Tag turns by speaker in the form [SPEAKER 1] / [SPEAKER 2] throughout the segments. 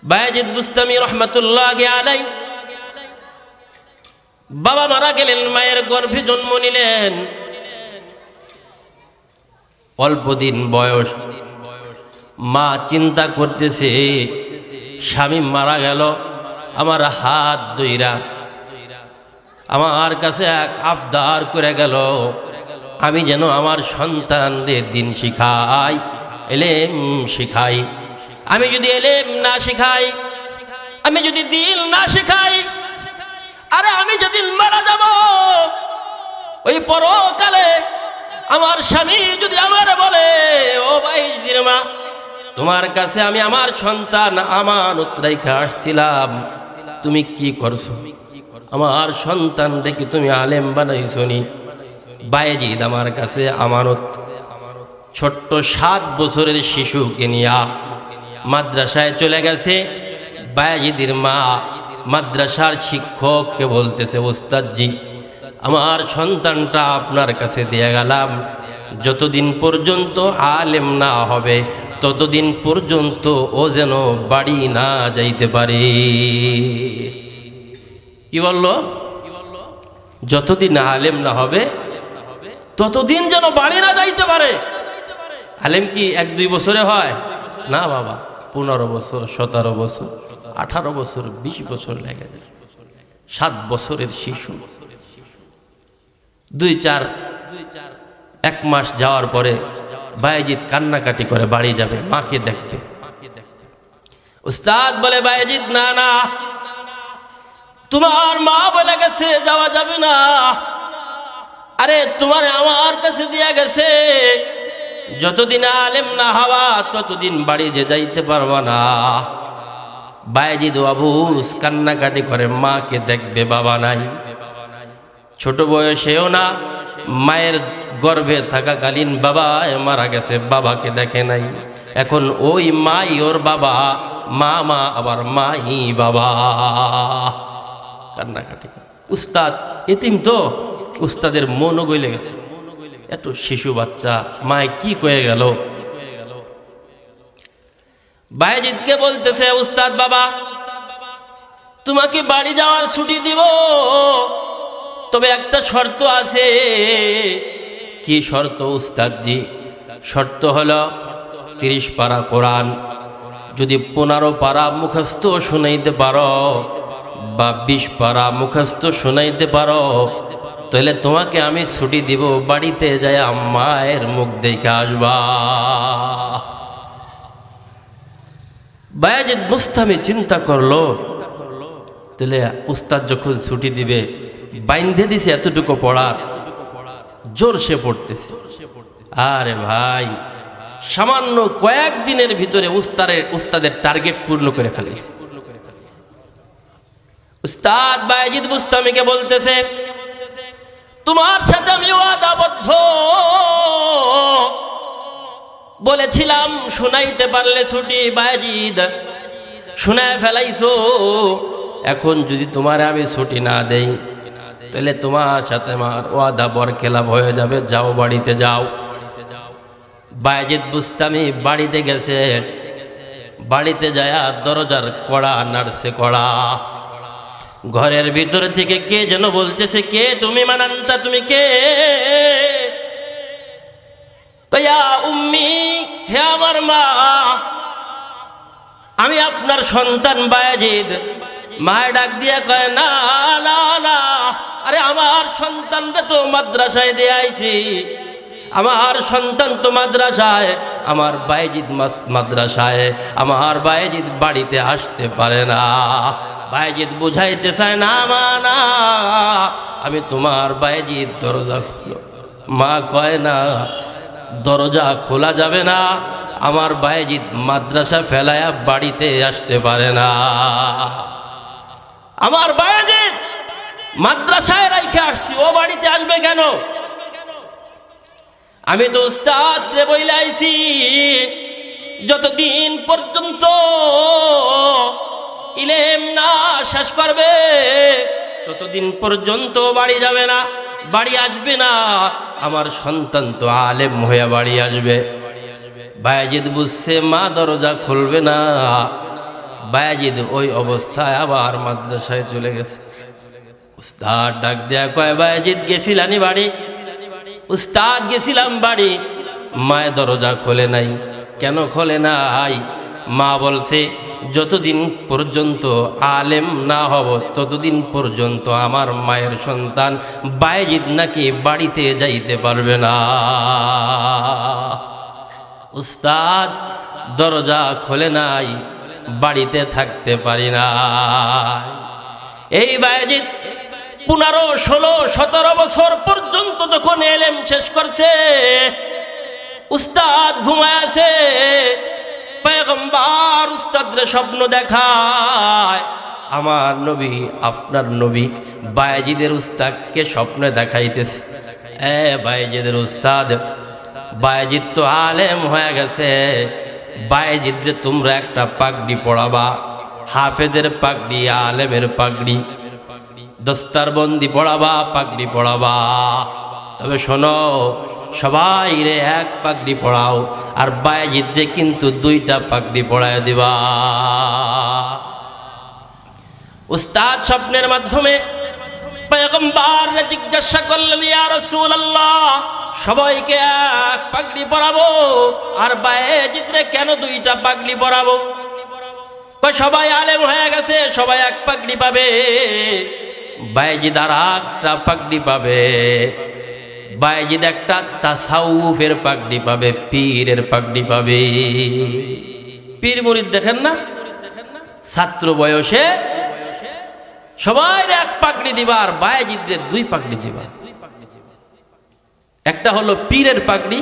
[SPEAKER 1] বায়েজিদ বুস্তামি রহমাতুল্লাহি আলাইহি বাবা মারা গেলেন, মায়ের গর্ভে জন্ম নিলেন। অল্প দিন বয়স, মা চিন্তা করতেছে স্বামী মারা গেল, আমার হাত ধইরা আমার কাছে এক আবদার করে গেল, আমি যেন আমার সন্তানদের দিন শিখাই, এলেম শিখাই। আমি যদি এলেম না শিখাই, আমি যদি দিল না শিখাই, আরে আমি যদি মারা যাব, ওই পরকালে আমার স্বামী যদি আমার বলে, ও বাইজির মা, তোমার কাছে আমি আমার সন্তান আমানত রাইখা আসছিলাম, তুমি কি করছো? আমার সন্তান দেখি তুমি আলেম বানাইছো নি? বায়েজিদ আমার কাছে আমানত। ছোট্ট 7 বছরের শিশুকে নিয়া মাদ্রাসায় চলে গেছে। বায়েজিদের মা মাদ্রাসার শিক্ষককে বলতেছে, ওস্তাদজি, আমার সন্তানটা আপনার কাছে দিয়ে গেলাম, যতদিন পর্যন্ত আলেম না হবে ততদিন পর্যন্ত ও যেন বাড়ি না যাইতে পারে। কি বলল? যতদিন আলেম না হবে ততদিন যেন বাড়ি না যাইতে পারে। আলেম কি 1-2 বছরে হয় না বাবা, 15 বছর, 17 বছর, 18 বছর, 20 বছর লেগে যায়। 7 বছরের শিশু 1 মাস যাওয়ার পরে বায়েজিদ কান্নাকাটি করে বাড়ি যাবে, মাকে দেখবে। উস্তাদ বলে, বায়েজিদ না না, তোমার মা বলে গেছে যাওয়া যাবে না। আরে তোমার আমার কাছে দিয়া গেছে, যতদিন আলেম না হওয়া ততদিন বাড়ি যে যাইতে পারবা না। বায়েজিদ আবুস কান্নাকাটি করে মাকে দেখবে, বাবা নাই। ছোট বয়সেও না, মায়ের গর্ভে থাকাকালীন বাবা মারা গেছে, বাবাকে দেখে নাই। এখন ওই মাই ওর বাবা, মা মা আবার মাই বাবা। কান্নাকাটি। উস্তাদ এতিম তো, উস্তাদের মনও গলে গেছে, এত শিশু বাচ্চা, মায় কি কয়ে গেল। বায়েজিদকে বলতেছে, উস্তাদ বাবা, তোমাকে বাড়ি যাওয়ার ছুটি দিব, তবে একটা শর্ত আছে। কি শর্ত উস্তাদজি? শর্ত হলো 30 পারা কোরআন যদি 15 পারা মুখস্থ শুনাইতে পারো বা 20 পারা মুখস্থ শুনাইতে পারো, তাহলে তোমাকে আমি ছুটি দিব, বাড়িতে যায় মায়ের মুখ দেখে আসবা। বায়েজিদ বুস্তামি চিন্তা করলো, তাহলে উস্তাদ যখন ছুটি দিবে, বাইন্ধে দিছে এতটুকু পড়ার, জোর সে পড়তেছে। আরে ভাই, সামান্য কয়েকদিনের ভিতরে উস্তাদের টার্গেট পূর্ণ করে ফেলেছে। উস্তাদ বায়েজিদ বুস্তামিকে বলতেছে, তোমার সাথে আমি ওয়াদাবদ্ধ, বলেছিলাম শোনাইতে পারলে ছুটি, বায়েজিদ শোনায় ফেলাইছো। এখন যদি তোমার আমি ছুটি না দেই, তাহলে তোমার সাথে আমার ওয়াদা বরখেলাপ হয়ে যাবে, যাও বাড়িতে যাও। বায়েজিদ বুস্তামি বাড়িতে গেছে। বাড়িতে যায় দরজার কড়া নাড়ছে, কড়া। ঘরের ভিতর থেকে কে যেন বলতেছে, কে তুমি? মানান্তা, তুমি কে? কয়া উম্মি, হে আমার মা, আমি আপনার সন্তান বায়েজিদ। মায়ের ডাক দিয়ে কয়, না না না, আরে আমার সন্তানটা তো মাদ্রাসায় দিয়ে আইছি, আমার সন্তান তো মাদ্রাসায়, আমার বায়েজিদ মাদ্রাসায়, আমার বায়েজিদ বাড়িতে আসতে পারে না। বায়েজিদ বুঝাইতে চায়, না মা না, আমি তোমার বায়েজিদ, দরজা খোলো। মা কয়, না, দরজা খোলা যাবে না, আমার বায়েজিদ মাদ্রাসা ফেলায়া বাড়িতে আসতে পারে না। আমার বায়েজিদ মাদ্রাসায় রাইখে আসছি, ও বাড়িতে আসবে কেন? আমি তো উস্তাদ রে বইলা আইছি, যতদিন পর্যন্ত ইলেম না শেষ করবে ততদিন পর্যন্ত বাড়ি যাবে না, বাড়ি আসবে না। আমার সন্তান তো আলেম হয়ে বাড়ি আসবে। বায়েজিদ বুঝছে মা দরজা খুলবে না। বায়েজিদ ওই অবস্থায় আবার মাদ্রাসায় চলে গেছে। উস্তাদ ডাক দেয়া কয়, বায়েজিদ গেছিলানি বাড়ি? উস্তাদ গেছিলাম বাড়ি। মায়ের দরজা খোলে নাই। কেন খোলে নাই? মা বলছে, যতদিন পর্যন্ত আলেম না হব ততদিন পর্যন্ত আমার মায়ের সন্তান বায়েজিদ নাকি বাড়িতে যাইতে পারবে না। উস্তাদ দরজা খোলে নাই, বাড়িতে থাকতে পারি না। এই বায়েজিদ 15, 16, 17 বছর পর্যন্ত যখন এলেম শেষ করছে, উস্তাদ ঘুমায় আছে। পয়গম্বর উস্তাদরে স্বপ্ন দেখায়, আমার নবী, আপনার নবী বায়েজিদের উস্তাদকে স্বপ্নে দেখাইতেছে। বায়েজিদের উস্তাদ, বায়েজিদ তো আলেম হয়ে গেছে, বায়েজিদরে তোমরা একটা পাগড়ি পড়াবা, হাফেজের পাগড়ি, আলেমের পাগড়ি, দস্তারবন্দি পড়াবা, পাগড়ি পড়াবা। তবে শোনো, সবাই রে এক পাগড়ি পড়াও, আর বায়েজিদরে কিন্তু 2টা পাগড়ি পড়ায় দিবা। উস্তাদ স্বপ্নের মাধ্যমে পয়গম্বর জিজ্ঞাসা করলেন, ইয়া রাসূলুল্লাহ, সবাইকে এক পাগড়ি পরাবো, আর বায়েজিদরে কেন 2টা পাগড়ি পরাবো? কয়, সবাই আলেম হয়ে গেছে, সবাই এক পাগড়ি পাবে, বায়েজিদ আর একটা পাগড়ি পাবে। বায়েজিদ একটা তাসাউফের পাগড়ি পাবে, পীরের পাগড়ি পাবে। পীর মুরিদ দেখেন না, ছাত্র বয়সে সবাই এক পাগড়ি দিবা, আর বায়েজিদের 2 পাগড়ি দিবা। একটা হলো পীরের পাগড়ি,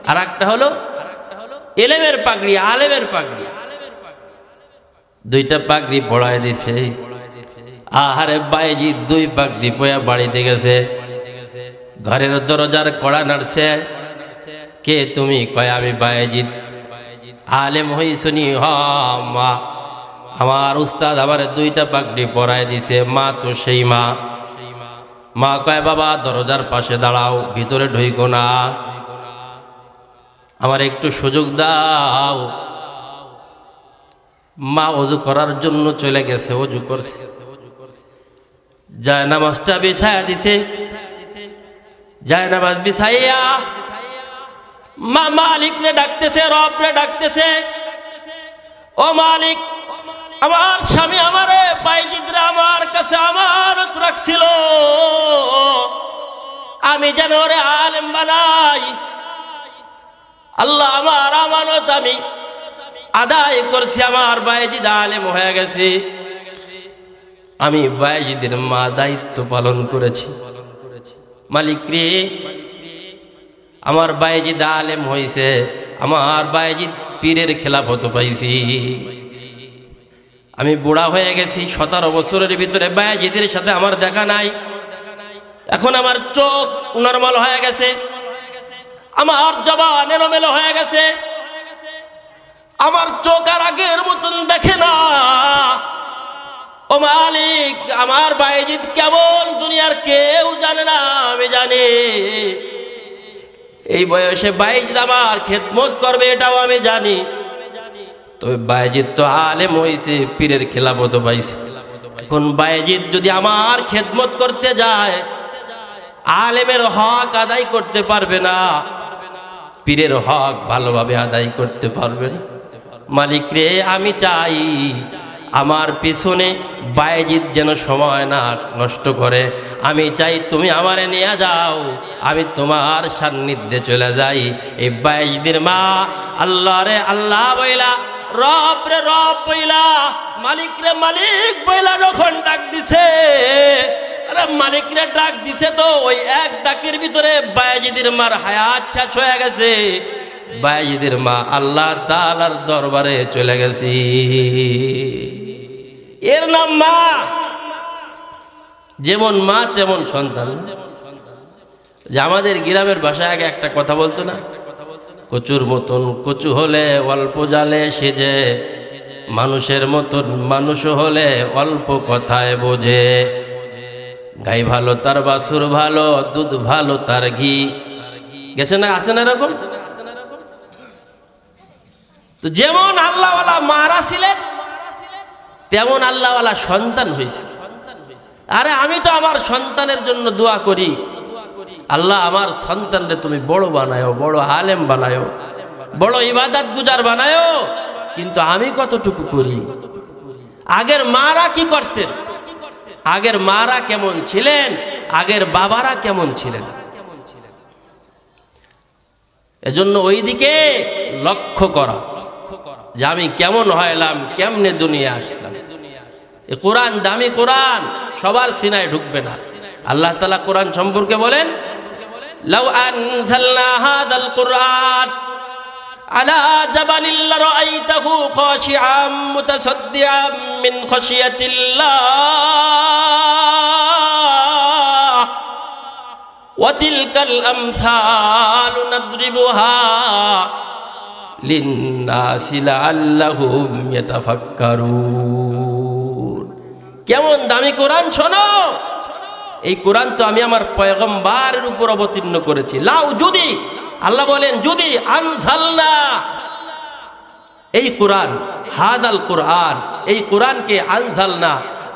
[SPEAKER 1] আর একটা হলো এলেমের পাগড়ি, আলেমের পাগড়ি। 2টা পাগড়ি পড়ায় দিছে। আহারে বায়েজিদ 2 পাগড়ি পয়া বাড়িতে গেছে। ঘরের দরজার কড়া নাড়ছে। কে তুমি? কয়, আমি বায়েজিদ। আলেম হইছনি? হ মা, আমার উস্তাদ আমার 2টা পাগড়ি পরায় দিছে। মা তো সেই মা। মা কয়, বাবা দরজার পাশে দাঁড়াও, ভিতরে ঢুইকো না, আমার একটু সুযোগ দাও। মা ওযু করার জন্য চলে গেছে, ওযু করছে, জায়নামাজটা বিছায়া দিছে। জায়নামাজ বিছাইয়া মা মালিকরে ডাকতেছে, রবরে ডাকতেছে, ও মালিক, আমার স্বামী আমারে বায়েজিদরা আমার কাছে আমানত রাখছিল, আমি যেন ওরে আলেম বানাই। আল্লাহ, আমার আমানত আমি আদায় করছি, আমার বায়েজিদ আলেম হয়ে গেছে, আমি বায়েজিদের মা দায়িত্ব পালন করেছি। মালিক রে, আমার বায়েজিদ আলেম হইছে, আমার বায়েজিদ পীরের খেলাফত পাইছি, আমি বুড়া হয়ে গেছি, 17 বছরের ভিতরে বায়েজিদের সাথে আমার দেখা নাই। এখন আমার চোখ নরমাল হয়ে গেছে, আমার জবান এলোমেলো হয়ে গেছে, আমার চোখ আর আগের মতন দেখে না। ও মালিক, আমার বায়েজিদ কেমন দুনিয়ার কেউ জানে না, আমি জানি। এই বয়সে বায়েজিদ আমার খেদমত করবে এটাও আমি জানি। তবে বায়েজিদ তো আলেম হইছে, পীরের খেলাফত পাইছে। এখন বায়েজিদ যদি আমার খেদমত করতে যায়, আলেমের হক আদায় করতে পারবে না, পীরের হক ভালোভাবে আদায় করতে পারবে না। মালিক রে, আমি চাই আমার পিছনে বায়েজিদ যেন সময় না নষ্ট করে, আমি চাই তুমি আমারে নিয়ে যাও, আমি তোমার সান্নিধ্যে চলে যাই। এই বায়েজিদের মা আল্লাহ রে আল্লাহ বইলা, রব রে রব বইলা, মালিক রে মালিক বইলা যখন ডাক দিছে, আরে মালিক রে ডাক দিছে, তো ওই এক ডাকের ভিতরে বায়েজিদের মার হায়াত শেষ হয়ে গেছে। বায়েজিদের মা আল্লাহ তাআলার দরবারে চলে গেছি। এর নাম মা। যেমন মা তেমন সন্তান। যে আমাদের গ্রামের ভাষায় আগে একটা কথা বলতো না, কচুর মতন কচু হলে অল্প জালে সেজে, মানুষের মতন মানুষ হলে অল্প কথায় বোঝে। গাই ভালো তার বাছুর ভালো, দুধ ভালো তার ঘি। গেছে না, আছে না এরকম? তো যেমন আল্লাহওয়ালা মারা ছিলেন, তেমন আল্লাহওয়ালা সন্তান হয়েছে। আরে আমি তো আমার সন্তানের জন্য দোয়া করি, আল্লাহ আমার সন্তানরে তুমি বড় বানায়ো, বড় আলেম বানায়ো, বড় ইবাদত গুজার বানায়ো, কিন্তু আমি কতটুকু করি? আগের মারা কি করতেন? আগের মারা কেমন ছিলেন? আগের বাবারা কেমন ছিলেন? এজন্য ওই দিকে লক্ষ্য করা যে আমি কেমন হইলাম, কেমনে দুনিয়া আসলাম। এ কোরআন দামি কোরআন, সবার সিনায় ঢুকবে না। আল্লাহ তাআলা কোরআন সম্পর্কে বলেন, লাউ আনজালনা হাদাল কুরআন আলা জাবালিল লারাআইতাহু খাশিআম মুতাসাদ্দিআম মিন খাশিয়াতিল্লাহ ওয়া তিলকাল আমসালু নাদরিবুহা লিন্নাসি লাআল্লাহুম ইয়াতাফাক্কারুন। কেমন দামি কোরআন শোনো। এই কোরআন তো আমি আমার পয়গম্বরের উপর অবতীর্ণ করেছি। লাউ, যদি, আল্লাহ বলেন যদি, আনজালনা, এই কোরআন, হাদাল কোরআন, এই কোরআনকে আনজালনা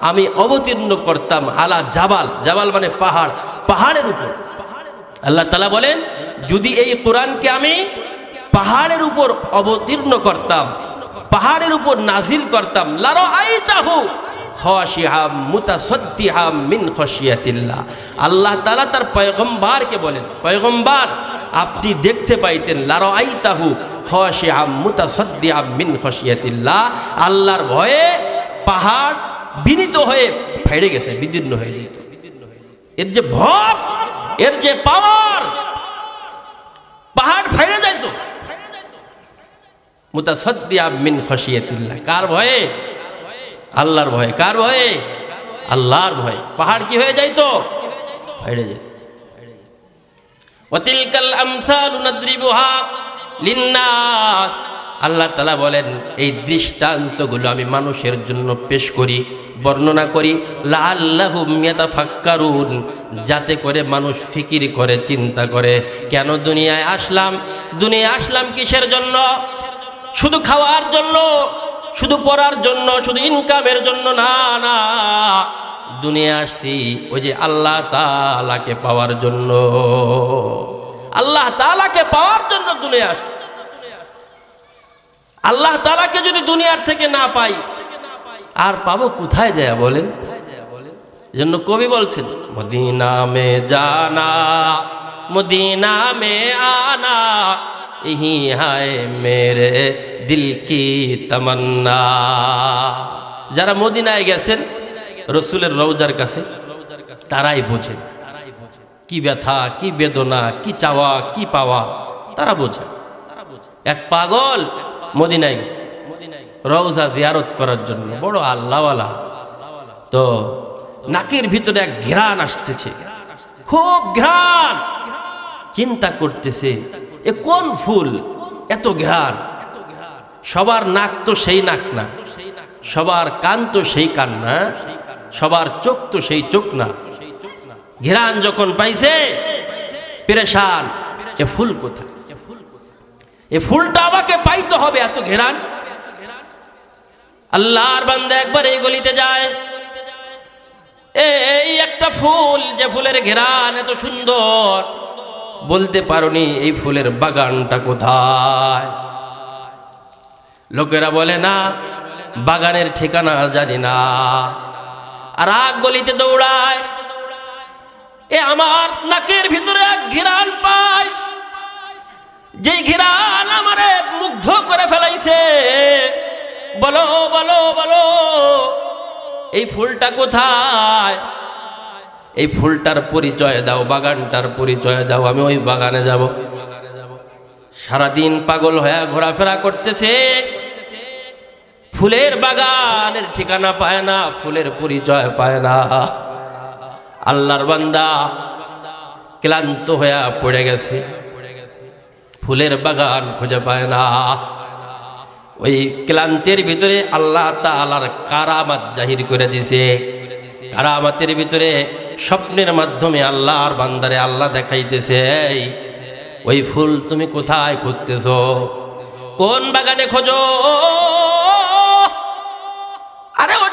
[SPEAKER 1] আমি অবতীর্ণ করতাম, আলা জাবাল, জাবাল মানে পাহাড়, পাহাড়ের উপর। আল্লাহ তাআলা বলেন যদি এই কোরআনকে আমি পাহাড়ের উপর অবতীর্ণ করতাম, পাহাড়ের উপর নাজিল করতাম, লারাআইতাহু খাশিআম মুতাসাদ্দিআম মিন খাশিয়াতিল্লাহ। আল্লাহ তাআলা তার পয়গম্বরকে বলেন, পয়গম্বর আপনি দেখতে পাইতেন, লারাআইতাহু খাশিআম মুতাসাদ্দিআম মিন খাশিয়াতিল্লাহ, আল্লাহর ভয়ে পাহাড় বিনীত হয়ে ফেড়ে গেছে, বিদীর্ণ হয়ে যেত। এর যে ভর, এর যে পাওয়ার, পাহাড় ফেড়ে যাইতো। মুতাসাদ্দিআম মিন খাশিয়াতিল্লাহ, কার ভয়ে? আল্লাহর ভয়ে। কার ভয়ে? আল্লাহর ভয়ে। পাহাড় কি হয়ে যাইতো? ফেড়ে যেত। ওয়া তিলকাল আমসালু নাদরিবুহা লিন্নাস। আল্লাহ তাআলা বলেন এই দৃষ্টান্তগুলো আমি মানুষের জন্য পেশ করি, বর্ণনা করি, লাআল্লাহুম ইয়াতাফাক্কারুন, যাতে করে মানুষ ফিকির করে, চিন্তা করে, কেন দুনিয়ায় আসলাম? দুনিয়ায় আসলাম কিসের জন্য? শুধু খাওয়ার জন্য, শুধু পড়ার জন্য, শুধু ইনকামের জন্য না, না। দুনিয়া আসছি ওই যে আল্লাহ তাআলাকে পাওয়ার জন্য। আল্লাহ তাআলাকে পাওয়ার জন্য দুনিয়া আসছি। আল্লাহ তাআলাকে যদি দুনিয়ার থেকে না পাই, আর পাবো কোথায় যায় বলেন? এজন্য কবি বলছেন, মদিনা মে জানা মদিনা মে আনা यही है मेरे दिल की तमन्ना। যারা মদিনায় গেছেন রসুলের রওজার কাছে, তারাই বোঝেন কি ব্যথা, কি বেদনা, কি চাওয়া, কি পাওয়া, তারা বোঝেন। এক পাগল মদিনায় গেছে রওজা জিয়ারত করার জন্য, বড় আল্লাহওয়ালা। তো নাকের ভিতরে এক ঘ্রাণ আসতেছে, খুব ঘ্রাণ। চিন্তা করতেছে এ কোন ফুল, এত ঘ্রাণ? সবার নাক তো সেই নাক না, সবার কান তো সেই কান না, সবার চোখ তো সেই চোখ না। ঘ্রাণ যখন পাইছে পেরেশান, এ ফুল কোথায়? এ ফুলটা আমাকে পাইতে হবে, এত ঘ্রাণ। আল্লাহর বান্দা একবার এই গলিতে যায়, এই একটা ফুল, যে ফুলের ঘ্রাণ এত সুন্দর, বলতে পারোনি এই ফুলের বাগানটা কোথায়? লোকেরা বলে না, বাগানের ঠিকানা জানি না। আর আগ গলিতে দৌড়ায়, এ আমার নাকের ভিতরে এক ঘ্রাণ পাই, যে ঘ্রাণ আমারে মুগ্ধ করে ফেলাইছে। বলো বলো বলো, এই ফুলটা কোথায়? এই ফুলটার পরিচয় দাও, বাগানটার পরিচয় দাও, আমি ওই বাগানে যাব। সারাদিন পাগল হয়ে ঘোরাফেরা করতেছে, ফুলের বাগানের ঠিকানা পায় না, ফুলের পরিচয় পায় না। আল্লাহর বান্দা ক্লান্ত হয়ে পড়ে গেছে, ফুলের বাগান খুঁজে পায় না। ওই ক্লান্তের ভিতরে আল্লাহ তাআলার কারামাত জাহির করে দিছে। কারামাতের ভিতরে স্বপ্নের মাধ্যমে আল্লাহর বান্দারে আল্লাহ দেখাইতেছে, ওই ফুল তুমি কোথায় খুঁজতেছো? কোন বাগানে খোঁজো? আরে ও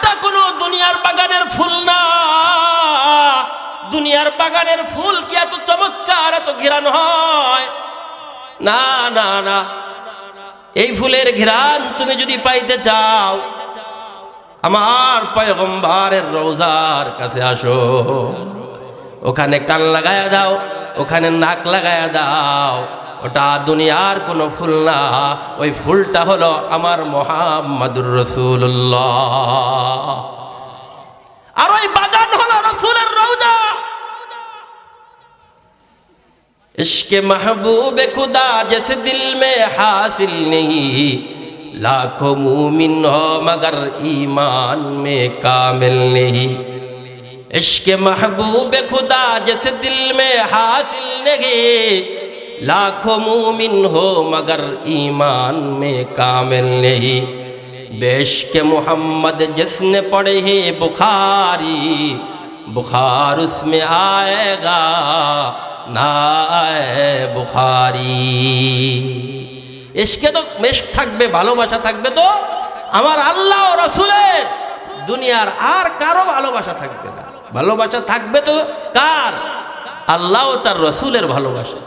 [SPEAKER 1] দুনিয়ার বাগানের ফুল কি এত চমৎকার, এত ঘ্রাণ হয়? না না না, এই ফুলের ঘ্রাণ তুমি যদি পাইতে চাও, আমার পয়গম্বরের রওজার কাছে আসো। ওখানে কান লাগায়া দাও, ওখানে নাক লাগায়া দাও। ওটা দুনিয়ার কোনো ফুল না, ওই ফুলটা হলো আমার মুহাম্মাদুর রাসূলুল্লাহ। আর ওই বাগান হলো রাসূলের রওজা। इश्क़ महबूब खुदा जैसे दिल में हासिल नहीं, लाखों मूमिन हो मगर ईमान में कामिल नहीं। इश्क़ महबूब खुदा जैसे दिल में हासिल नहीं, लाखों मूमिन हो मगर ईमान में कामिल नहीं। बेश्क मोहम्मद जिसने पढ़े है बुखारी, बुखार उसमें आएगा না বুখারি। ইশকে তো মেশ থাকবে, ভালোবাসা থাকবে, তো আমার আল্লাহ ও রাসূলের, দুনিয়ার আর কারো ভালোবাসা থাকবে না। ভালোবাসা থাকবে তো কার? আল্লাহ ও তার রাসূলের ভালোবাসা।